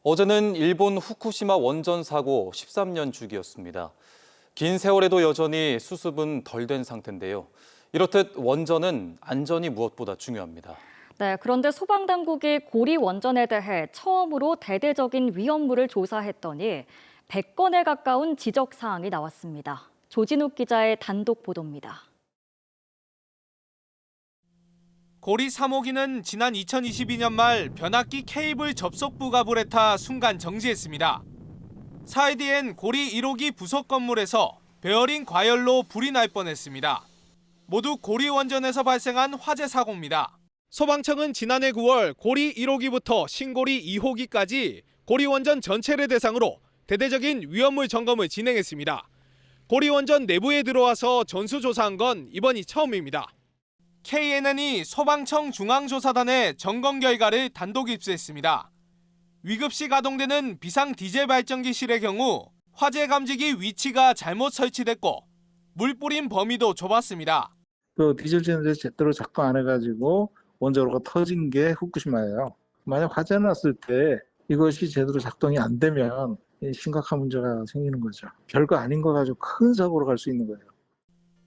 어제는 일본 후쿠시마 원전 사고 13년 주기였습니다. 긴 세월에도 여전히 수습은 덜 된 상태인데요. 이렇듯 원전은 안전이 무엇보다 중요합니다. 네, 그런데 소방당국이 고리 원전에 대해 처음으로 대대적인 위험물을 조사했더니 100건에 가까운 지적 사항이 나왔습니다. 조진욱 기자의 단독 보도입니다. 고리 3호기는 지난 2022년 말 변압기 케이블 접속 부가 불에 타 순간 정지했습니다. 사해 뒤엔 고리 1호기 부속 건물에서 베어링 과열로 불이 날 뻔했습니다. 모두 고리 원전에서 발생한 화재 사고입니다. 소방청은 지난해 9월 고리 1호기부터 신고리 2호기까지 고리 원전 전체를 대상으로 대대적인 위험물 점검을 진행했습니다. 고리 원전 내부에 들어와서 전수조사한 건 이번이 처음입니다. KNN이 소방청 중앙조사단의 점검 결과를 단독 입수했습니다. 위급 시 가동되는 비상 디젤 발전기실의 경우 화재 감지기 위치가 잘못 설치됐고 물 뿌린 범위도 좁았습니다. 그 디젤 제너레이터 제대로 작동 안 해가지고 원자로가 터진 게 후쿠시마예요. 만약 화재 났을 때 이것이 제대로 작동이 안 되면 심각한 문제가 생기는 거죠. 별거 아닌 거 가지고 큰 사고로 갈 수 있는 거예요.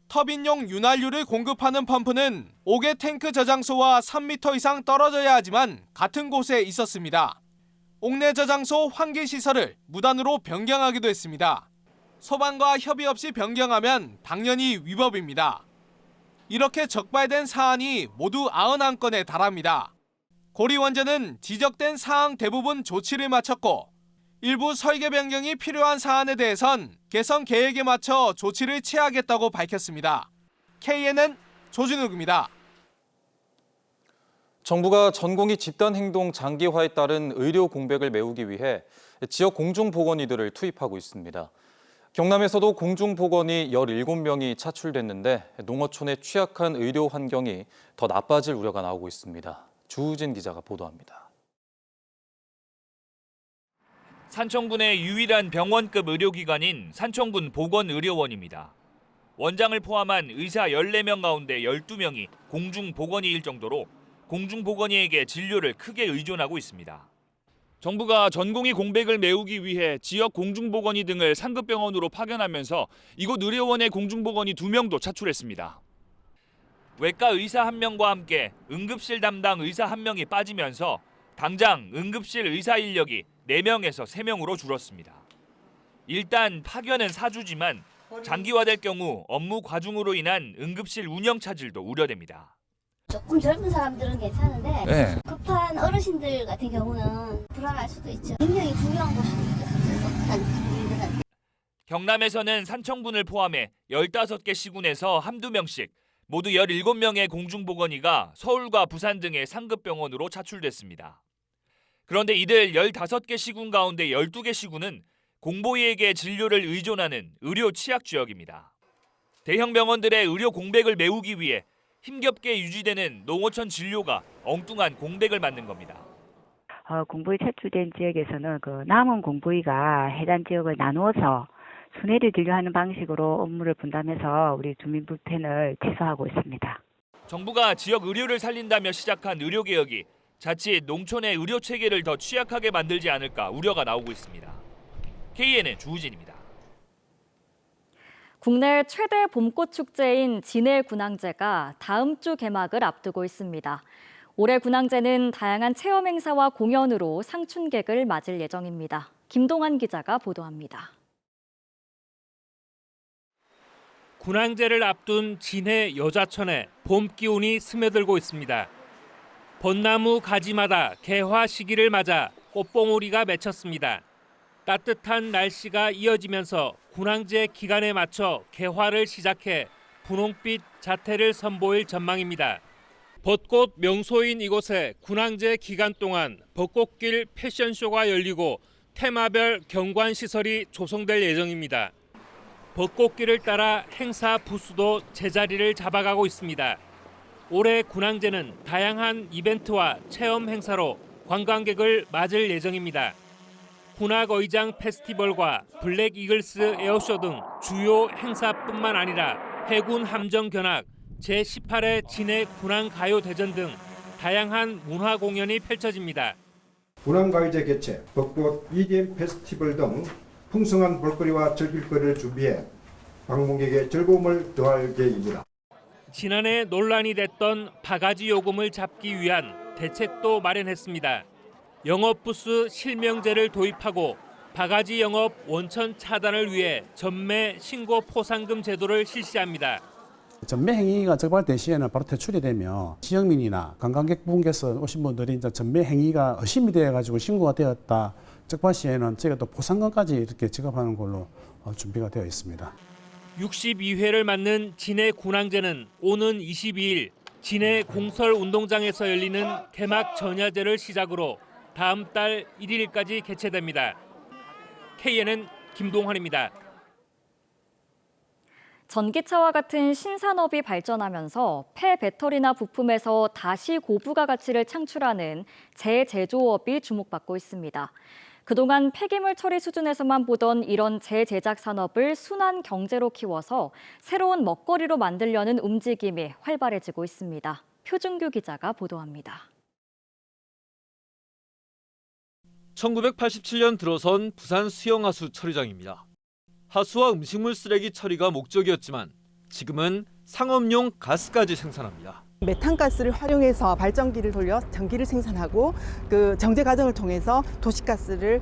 터빈용 윤활유를 공급하는 펌프는 5개 탱크 저장소와 3m 이상 떨어져야 하지만 같은 곳에 있었습니다. 옥내 저장소 환기 시설을 무단으로 변경하기도 했습니다. 소방과 협의 없이 변경하면 당연히 위법입니다. 이렇게 적발된 사안이 모두 91건에 달합니다. 고리 원전은 지적된 사항 대부분 조치를 마쳤고 일부 설계 변경이 필요한 사안에 대해선 개선 계획에 맞춰 조치를 취하겠다고 밝혔습니다. KNN 조진욱입니다. 정부가 전공의 집단행동 장기화에 따른 의료 공백을 메우기 위해 지역 공중보건의들을 투입하고 있습니다. 경남에서도 공중보건의 17명이 차출됐는데 농어촌의 취약한 의료 환경이 더 나빠질 우려가 나오고 있습니다. 주우진 기자가 보도합니다. 산청군의 유일한 병원급 의료기관인 산청군 보건의료원입니다. 원장을 포함한 의사 14명 가운데 12명이 공중보건의일 정도로 공중보건의에게 진료를 크게 의존하고 있습니다. 정부가 전공의 공백을 메우기 위해 지역 공중보건의 등을 상급병원으로 파견하면서 이곳 의료원의 공중보건의 2명도 차출했습니다. 외과 의사 1명과 함께 응급실 담당 의사 1명이 빠지면서 당장 응급실 의사 인력이 4명에서 3명으로 줄었습니다. 일단 파견은 사주지만 장기화될 경우 업무 과중으로 인한 응급실 운영 차질도 우려됩니다. 조금 젊은 사람들은 괜찮은데 네. 급한 어르신들 같은 경우는 불안할 수도 있죠. 굉장히 중요한 곳이 있어서 경남에서는 산청군을 포함해 15개 시군에서 한두 명씩 모두 17명의 공중보건의가 서울과 부산 등의 상급병원으로 차출됐습니다. 그런데 이들 15개 시군 가운데 12개 시군은 공보의에게 진료를 의존하는 의료 취약 지역입니다. 대형 병원들의 의료 공백을 메우기 위해 힘겹게 유지되는 농어촌 진료가 엉뚱한 공백을 맞는 겁니다. 공보의 차출된 지역에서는 남은 공보의가 해당 지역을 나누어서 순회를 진료하는 방식으로 업무를 분담해서 우리 주민 불편을 최소화하고 있습니다. 정부가 지역 의료를 살린다며 시작한 의료개혁이 자칫 농촌의 의료 체계를 더 취약하게 만들지 않을까 우려가 나오고 있습니다. KNN 주우진입니다. 국내 최대 봄꽃 축제인 진해 군항제가 다음 주 개막을 앞두고 있습니다. 올해 군항제는 다양한 체험 행사와 공연으로 상춘객을 맞을 예정입니다. 김동환 기자가 보도합니다. 군항제를 앞둔 진해 여자천에 봄 기운이 스며들고 있습니다. 벚나무 가지마다 개화 시기를 맞아 꽃봉오리가 맺혔습니다. 따뜻한 날씨가 이어지면서 군항제 기간에 맞춰 개화를 시작해 분홍빛 자태를 선보일 전망입니다. 벚꽃 명소인 이곳에 군항제 기간 동안 벚꽃길 패션쇼가 열리고 테마별 경관시설이 조성될 예정입니다. 벚꽃길을 따라 행사 부스도 제자리를 잡아가고 있습니다. 올해 군항제는 다양한 이벤트와 체험 행사로 관광객을 맞을 예정입니다. 군악의장 페스티벌과 블랙 이글스 에어쇼 등 주요 행사뿐만 아니라 해군 함정 견학, 제18회 진해 군항 가요 대전 등 다양한 문화 공연이 펼쳐집니다. 군항가요제 개최, 벚꽃 EDM 페스티벌 등 풍성한 볼거리와 즐길거리를 준비해 방문객의 즐거움을 더할 계획입니다. 지난해 논란이 됐던 바가지 요금을 잡기 위한 대책도 마련했습니다. 영업부스 실명제를 도입하고 바가지 영업 원천 차단을 위해 전매 신고 포상금 제도를 실시합니다. 전매 행위가 적발될 시에는 바로 퇴출이 되며 지역민이나 관광객 분께서 오신 분들이 이제 전매 행위가 의심이 되어가지고 신고가 되었다 적발 시에는 저희가 또 포상금까지 이렇게 지급하는 걸로 준비가 되어 있습니다. 62회를 맞는 진해 군항제는 오는 22일 진해 공설운동장에서 열리는 개막 전야제를 시작으로 다음 달 1일까지 개최됩니다. KNN 김동환입니다. 전기차와 같은 신산업이 발전하면서 폐배터리나 부품에서 다시 고부가 가치를 창출하는 재제조업이 주목받고 있습니다. 그동안 폐기물 처리 수준에서만 보던 이런 재제작 산업을 순환 경제로 키워서 새로운 먹거리로 만들려는 움직임이 활발해지고 있습니다. 표준규 기자가 보도합니다. 1987년 들어선 부산 수영하수 처리장입니다. 하수와 음식물 쓰레기 처리가 목적이었지만 지금은 상업용 가스까지 생산합니다. 메탄가스를 활용해서 발전기를 돌려 전기를 생산하고 그 정제 과정을 통해서 도시가스를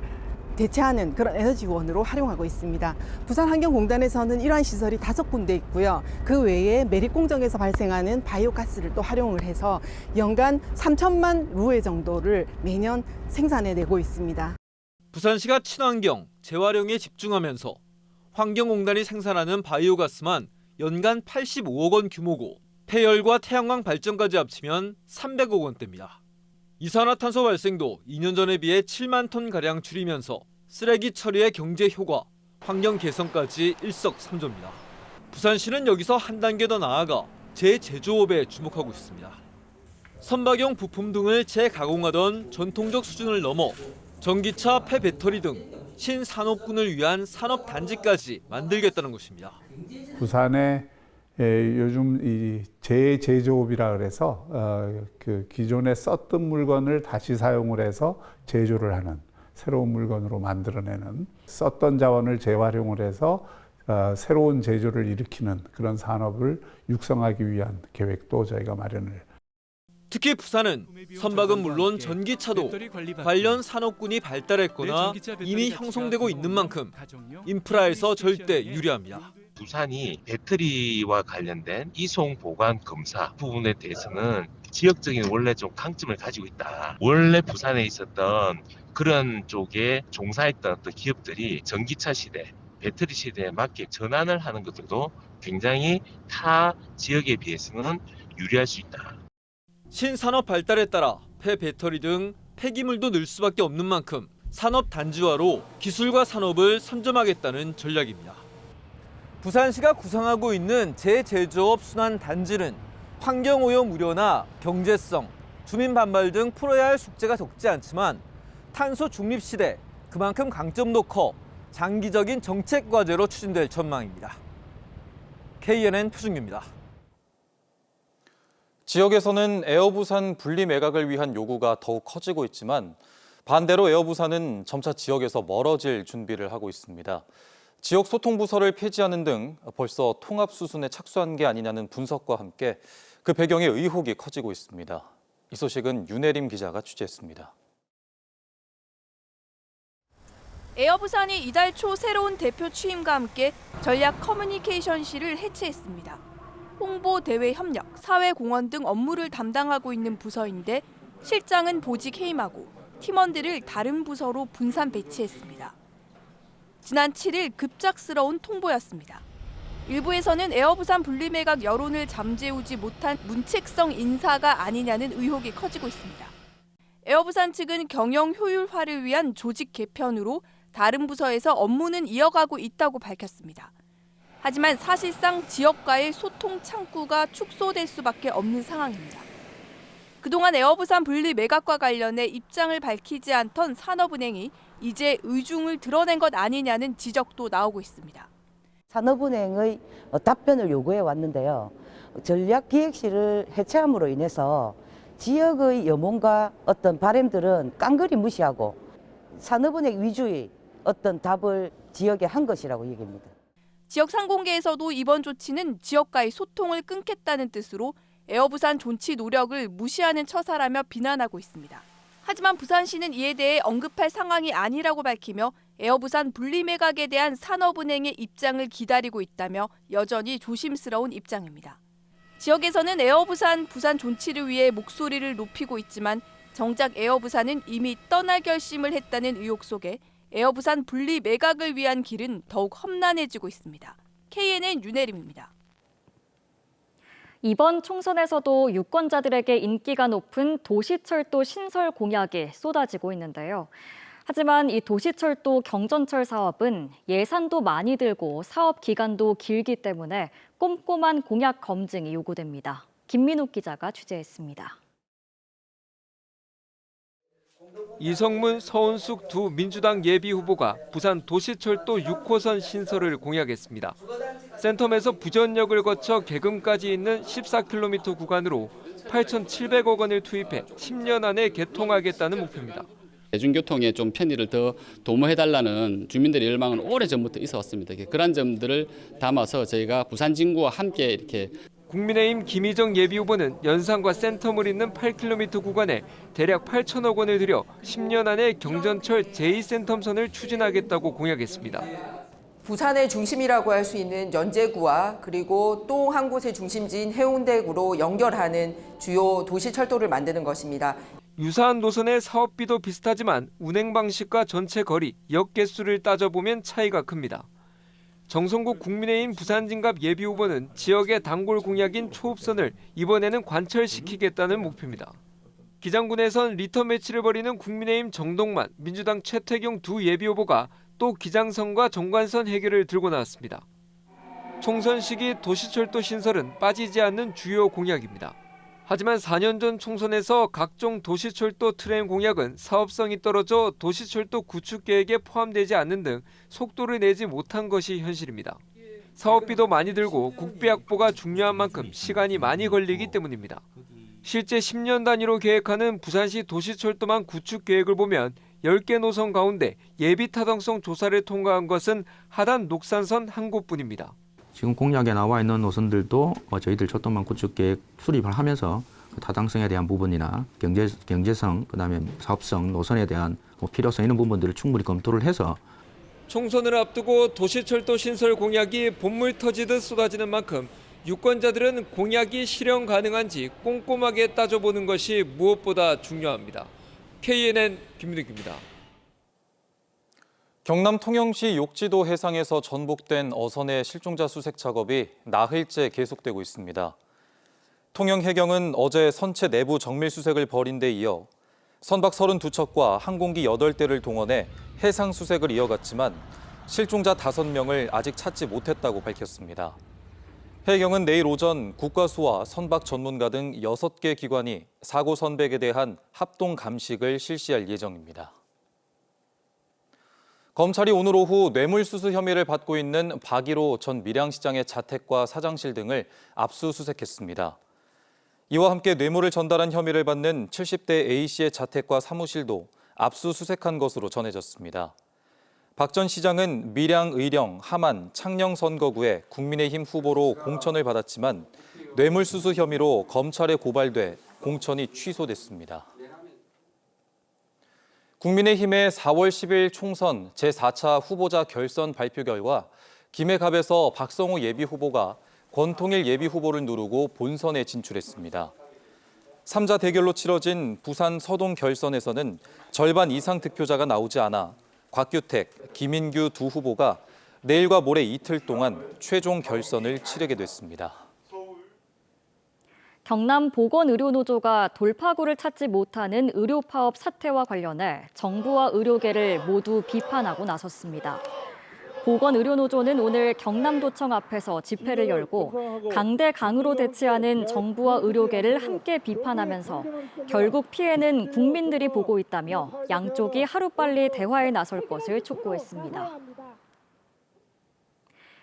대체하는 그런 에너지원으로 활용하고 있습니다. 부산환경공단에서는 이러한 시설이 5군데 있고요. 그 외에 매립공정에서 발생하는 바이오가스를 또 활용을 해서 연간 3천만 루에 정도를 매년 생산해내고 있습니다. 부산시가 친환경, 재활용에 집중하면서 환경공단이 생산하는 바이오가스만 연간 85억 원 규모고 폐열과 태양광 발전까지 합치면 300억 원대입니다. 이산화탄소 발생도 2년 전에 비해 7만 톤가량 줄이면서 쓰레기 처리의 경제 효과, 환경 개선까지 일석삼조입니다. 부산시는 여기서 한 단계 더 나아가 재제조업에 주목하고 있습니다. 선박용 부품 등을 재가공하던 전통적 수준을 넘어 전기차, 폐배터리 등 신산업군을 위한 산업단지까지 만들겠다는 것입니다. 부산에 요즘 이 재제조업이라 그래서 그 기존에 썼던 물건을 다시 사용을 해서 제조를 하는 새로운 물건으로 만들어내는 썼던 자원을 재활용을 해서 새로운 제조를 일으키는 그런 산업을 육성하기 위한 계획도 저희가 마련을. 특히 부산은 선박은 물론 전기차도 관련 산업군이 발달했거나 이미 형성되고 있는 만큼 인프라에서 절대 유리합니다. 부산이 배터리와 관련된 이송 보관 검사 부분에 대해서는 지역적인 원래 좀 강점을 가지고 있다. 원래 부산에 있었던 그런 쪽에 종사했던 어떤 기업들이 전기차 시대, 배터리 시대에 맞게 전환을 하는 것들도 굉장히 타 지역에 비해서는 유리할 수 있다. 신산업 발달에 따라 폐배터리 등 폐기물도 늘 수밖에 없는 만큼 산업 단지화로 기술과 산업을 선점하겠다는 전략입니다. 부산시가 구상하고 있는 재제조업 순환 단지는 환경오염 우려나 경제성, 주민 반발 등 풀어야 할 숙제가 적지 않지만 탄소 중립 시대 그만큼 강점도 커 장기적인 정책 과제로 추진될 전망입니다. KNN 표준규입니다. 지역에서는 에어부산 분리 매각을 위한 요구가 더욱 커지고 있지만 반대로 에어부산은 점차 지역에서 멀어질 준비를 하고 있습니다. 지역 소통부서를 폐지하는 등 벌써 통합 수순에 착수한 게 아니냐는 분석과 함께 그 배경에 의혹이 커지고 있습니다. 이 소식은 윤혜림 기자가 취재했습니다. 에어부산이 이달 초 새로운 대표 취임과 함께 전략 커뮤니케이션실을 해체했습니다. 홍보, 대외 협력, 사회공헌 등 업무를 담당하고 있는 부서인데 실장은 보직 해임하고 팀원들을 다른 부서로 분산 배치했습니다. 지난 7일 급작스러운 통보였습니다. 일부에서는 에어부산 분리매각 여론을 잠재우지 못한 문책성 인사가 아니냐는 의혹이 커지고 있습니다. 에어부산 측은 경영 효율화를 위한 조직 개편으로 다른 부서에서 업무는 이어가고 있다고 밝혔습니다. 하지만 사실상 지역과의 소통 창구가 축소될 수밖에 없는 상황입니다. 그동안 에어부산 분리 매각과 관련해 입장을 밝히지 않던 산업은행이 이제 의중을 드러낸 것 아니냐는 지적도 나오고 있습니다. 산업은행의 답변을 요구해 왔는데요. 전략기획실을 해체함으로 인해서 지역의 염원과 어떤 바람들은 깡그리 무시하고 산업은행 위주의 어떤 답을 지역에 한 것이라고 얘기합니다. 지역 상공계에서도 이번 조치는 지역과의 소통을 끊겠다는 뜻으로 에어부산 존치 노력을 무시하는 처사라며 비난하고 있습니다. 하지만 부산시는 이에 대해 언급할 상황이 아니라고 밝히며 에어부산 분리 매각에 대한 산업은행의 입장을 기다리고 있다며 여전히 조심스러운 입장입니다. 지역에서는 에어부산 부산 존치를 위해 목소리를 높이고 있지만 정작 에어부산은 이미 떠날 결심을 했다는 의혹 속에 에어부산 분리 매각을 위한 길은 더욱 험난해지고 있습니다. KNN 윤혜림입니다. 이번 총선에서도 유권자들에게 인기가 높은 도시철도 신설 공약이 쏟아지고 있는데요. 하지만 이 도시철도 경전철 사업은 예산도 많이 들고 사업 기간도 길기 때문에 꼼꼼한 공약 검증이 요구됩니다. 김민욱 기자가 취재했습니다. 이성문, 서은숙 두 민주당 예비후보가 부산 도시철도 6호선 신설을 공약했습니다. 센텀에서 부전역을 거쳐 개금까지 있는 14km 구간으로 8,700억 원을 투입해 10년 안에 개통하겠다는 목표입니다. 대중교통에 좀 편의를 더 도모해달라는 주민들의 열망은 오래전부터 있어 왔습니다. 그런 점들을 담아서 저희가 부산 진구와 함께 이렇게 국민의힘 김희정 예비후보는 연산과 센텀을 잇는 8km 구간에 대략 8천억 원을 들여 10년 안에 경전철 제2센텀선을 추진하겠다고 공약했습니다. 부산의 중심이라고 할 수 있는 연제구와 그리고 또 한 곳의 중심지인 해운대구로 연결하는 주요 도시철도를 만드는 것입니다. 유사한 노선의 사업비도 비슷하지만 운행 방식과 전체 거리, 역 개수를 따져보면 차이가 큽니다. 정성국 국민의힘 부산진갑 예비후보는 지역의 단골 공약인 초읍선을 이번에는 관철시키겠다는 목표입니다. 기장군에선 리턴 매치를 벌이는 국민의힘 정동만, 민주당 최태경 두 예비후보가 또 기장선과 정관선 해결을 들고 나왔습니다. 총선 시기 도시철도 신설은 빠지지 않는 주요 공약입니다. 하지만 4년 전 총선에서 각종 도시철도 트램 공약은 사업성이 떨어져 도시철도 구축 계획에 포함되지 않는 등 속도를 내지 못한 것이 현실입니다. 사업비도 많이 들고 국비 확보가 중요한 만큼 시간이 많이 걸리기 때문입니다. 실제 10년 단위로 계획하는 부산시 도시철도망 구축 계획을 보면 10개 노선 가운데 예비 타당성 조사를 통과한 것은 하단 녹산선 한 곳뿐입니다. 지금 공약에 나와 있는 노선들도 저희들 철도망 구축 계획 수립을 하면서 타당성에 대한 부분이나 경제성, 그다음에 사업성, 노선에 대한 필요성 이런 부분들을 충분히 검토를 해서 총선을 앞두고 도시철도 신설 공약이 본물 터지듯 쏟아지는 만큼 유권자들은 공약이 실현 가능한지 꼼꼼하게 따져보는 것이 무엇보다 중요합니다. KNN 김민욱입니다. 경남 통영시 욕지도 해상에서 전복된 어선의 실종자 수색 작업이 나흘째 계속되고 있습니다. 통영해경은 어제 선체 내부 정밀 수색을 벌인 데 이어 선박 32척과 항공기 8대를 동원해 해상 수색을 이어갔지만 실종자 5명을 아직 찾지 못했다고 밝혔습니다. 해경은 내일 오전 국과수와 선박 전문가 등 6개 기관이 사고 선백에 대한 합동 감식을 실시할 예정입니다. 검찰이 오늘 오후 뇌물수수 혐의를 받고 있는 박일호 전 밀양시장의 자택과 사장실 등을 압수수색했습니다. 이와 함께 뇌물을 전달한 혐의를 받는 70대 A씨의 자택과 사무실도 압수수색한 것으로 전해졌습니다. 박 전 시장은 밀양, 의령, 함안, 창녕 선거구에 국민의힘 후보로 공천을 받았지만 뇌물수수 혐의로 검찰에 고발돼 공천이 취소됐습니다. 국민의힘의 4월 10일 총선 제4차 후보자 결선 발표 결과 김해갑에서 박성호 예비후보가 권통일 예비후보를 누르고 본선에 진출했습니다. 3자 대결로 치러진 부산 서동 결선에서는 절반 이상 득표자가 나오지 않아 곽규택, 김인규 두 후보가 내일과 모레 이틀 동안 최종 결선을 치르게 됐습니다. 경남 보건의료노조가 돌파구를 찾지 못하는 의료 파업 사태와 관련해 정부와 의료계를 모두 비판하고 나섰습니다. 보건의료노조는 오늘 경남도청 앞에서 집회를 열고 강대강으로 대치하는 정부와 의료계를 함께 비판하면서 결국 피해는 국민들이 보고 있다며 양쪽이 하루빨리 대화에 나설 것을 촉구했습니다.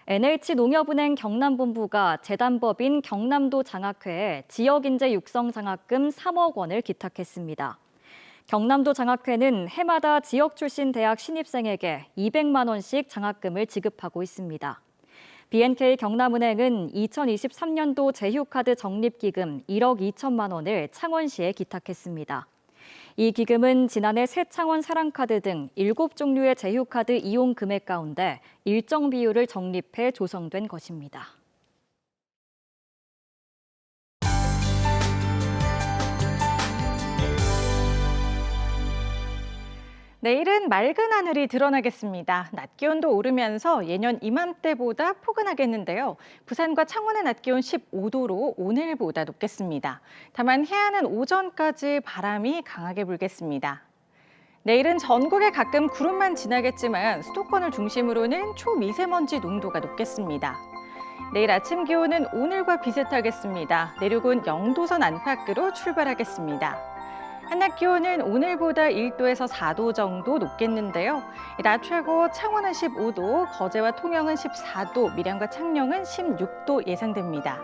NH농협은행 경남본부가 재단법인 경남도 장학회에 지역인재 육성 장학금 3억 원을 기탁했습니다. 경남도 장학회는 해마다 지역 출신 대학 신입생에게 200만 원씩 장학금을 지급하고 있습니다. BNK 경남은행은 2023년도 제휴카드 적립기금 1억 2천만 원을 창원시에 기탁했습니다. 이 기금은 지난해 새창원 사랑카드 등 7종류의 제휴카드 이용 금액 가운데 일정 비율을 적립해 조성된 것입니다. 내일은 맑은 하늘이 드러나겠습니다. 낮 기온도 오르면서 예년 이맘때보다 포근하겠는데요. 부산과 창원의 낮 기온 15도로 오늘보다 높겠습니다. 다만 해안은 오전까지 바람이 강하게 불겠습니다. 내일은 전국에 가끔 구름만 지나겠지만 수도권을 중심으로는 초미세먼지 농도가 높겠습니다. 내일 아침 기온은 오늘과 비슷하겠습니다. 내륙은 0도선 안팎으로 출발하겠습니다. 한낮 기온은 오늘보다 1도에서 4도 정도 높겠는데요. 낮 최고 창원은 15도, 거제와 통영은 14도, 밀양과 창녕은 16도 예상됩니다.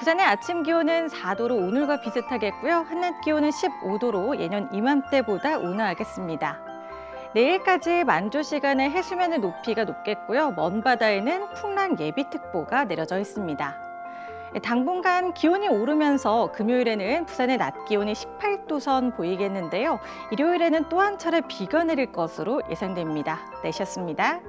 부산의 아침 기온은 4도로 오늘과 비슷하겠고요. 한낮 기온은 15도로 예년 이맘때보다 온화하겠습니다. 내일까지 만조 시간에 해수면의 높이가 높겠고요. 먼 바다에는 풍랑 예비특보가 내려져 있습니다. 당분간 기온이 오르면서 금요일에는 부산의 낮 기온이 18도선 보이겠는데요. 일요일에는 또 한 차례 비가 내릴 것으로 예상됩니다. 내셨습니다.